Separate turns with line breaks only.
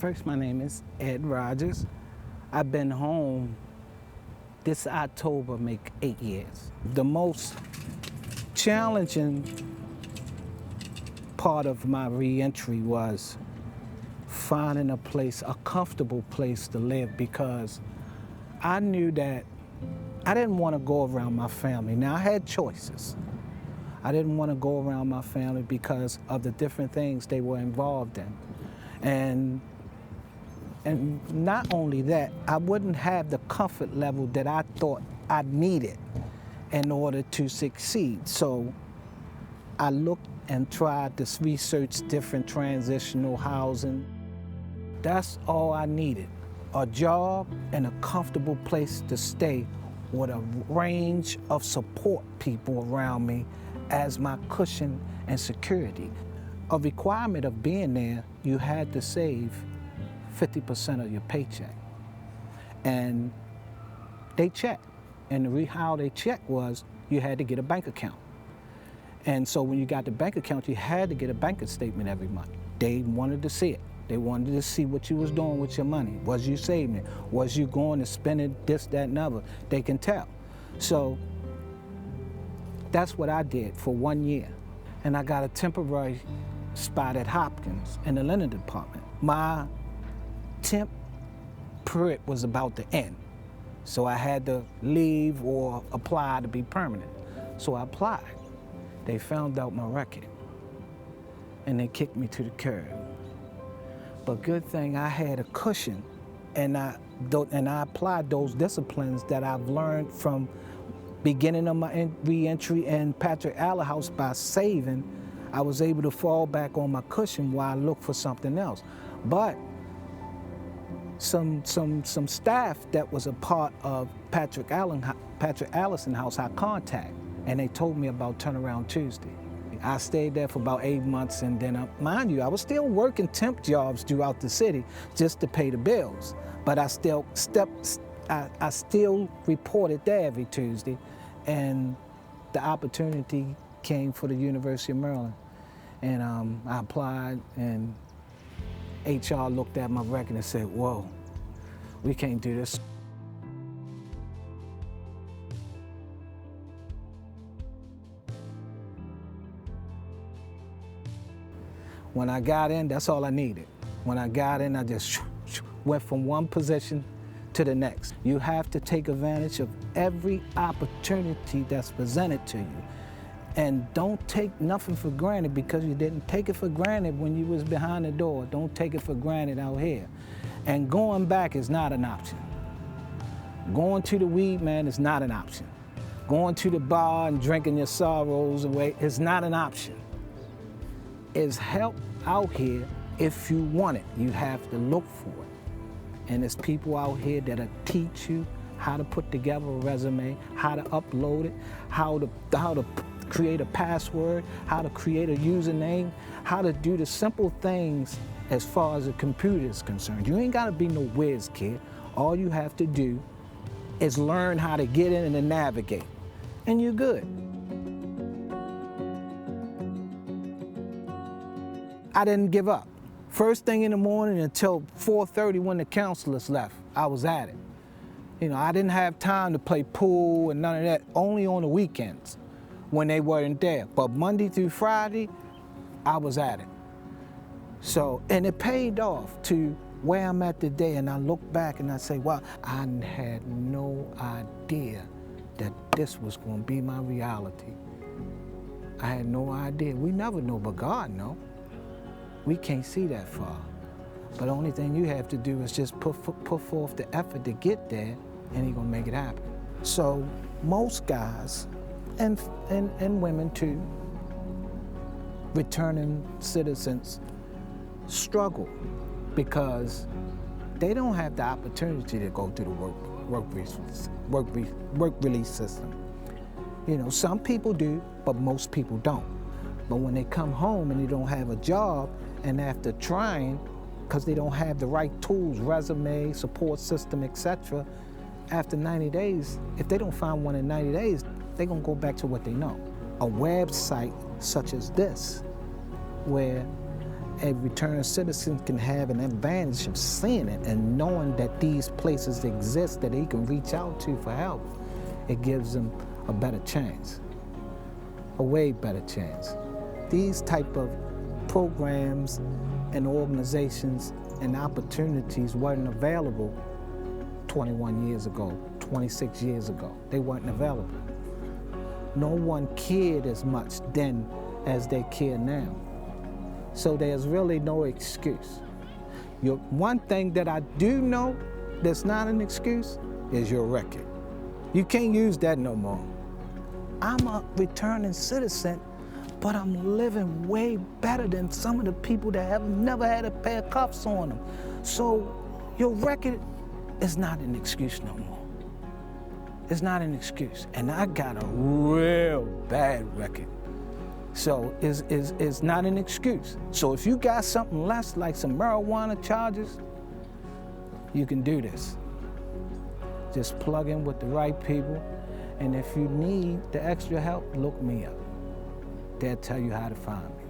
First, my name is Ed Rogers. I've been home this October, make 8 years. The most challenging part of my reentry was finding a place, a comfortable place to live, because I knew that I didn't want to go around my family. Now, I had choices. I didn't want to go around my family because of the different things they were involved in. And not only that, I wouldn't have the comfort level that I thought I needed in order to succeed. So I looked and tried to research different transitional housing. That's all I needed, a job and a comfortable place to stay with a range of support people around me as my cushion and security. A requirement of being there, you had to save 50% of your paycheck. And they checked. And how they checked was you had to get a bank account. And so when you got the bank account, you had to get a bank statement every month. They wanted to see it. They wanted to see what you was doing with your money. Was you saving it? Was you going to spend it, this, that, and other? They can tell. So that's what I did for 1 year. And I got a temporary spot at Hopkins in the linen department. My temp period was about to end. So I had to leave or apply to be permanent. So I applied. They found out my record and they kicked me to the curb. But good thing I had a cushion, and I applied those disciplines that I've learned from beginning of my re-entry in Patrick Allen House by saving. I was able to fall back on my cushion while I looked for something else. But some staff that was a part of Patrick Allison House I contacted, and they told me about Turnaround Tuesday. I stayed there for about 8 months, and then, mind you, I was still working temp jobs throughout the city just to pay the bills. But I still reported there every Tuesday, and the opportunity came for the University of Maryland. And I applied, and HR looked at my record and said, whoa, we can't do this. When I got in, that's all I needed. When I got in, I just went from one position to the next. You have to take advantage of every opportunity that's presented to you. And don't take nothing for granted, because you didn't take it for granted when you was behind the door. Don't take it for granted out here. And going back is not an option. Going to the weed man is not an option. Going to the bar and drinking your sorrows away is not an option. Is help out here if you want it. You have to look for it. And there's people out here that'll teach you how to put together a resume, how to upload it, how to create a password, how to create a username, how to do the simple things as far as a computer is concerned. You ain't gotta be no whiz kid. All you have to do is learn how to get in and to navigate, and you're good. I didn't give up. First thing in the morning until 4:30 when the counselors left, I was at it. You know, I didn't have time to play pool and none of that, only on the weekends when they weren't there. But Monday through Friday, I was at it. So, and it paid off to where I'm at today, and I look back and I say, wow, I had no idea that this was gonna be my reality. I had no idea. We never know, but God knows. We can't see that far. But the only thing you have to do is just put forth the effort to get there, and He's gonna make it happen. So most guys, and women too, returning citizens struggle because they don't have the opportunity to go to the work release system. You know, some people do, but most people don't. But when they come home and they don't have a job, and after trying, because they don't have the right tools, resume, support system, etc., after 90 days, if they don't find one in 90 days, they're gonna go back to what they know. A website such as this, where a returned citizen can have an advantage of seeing it and knowing that these places exist that he can reach out to for help. It gives them a better chance, a way better chance. These type of programs and organizations and opportunities weren't available 21 years ago, 26 years ago. They weren't available. No one cared as much then as they care now. So there's really no excuse. One thing that I do know that's not an excuse is your record. You can't use that no more. I'm a returning citizen, but I'm living way better than some of the people that have never had a pair of cuffs on them. So your record is not an excuse no more. It's not an excuse. And I got a real bad record. So it's not an excuse. So if you got something less, like some marijuana charges, you can do this. Just plug in with the right people. And if you need the extra help, look me up. They'll tell you how to find me.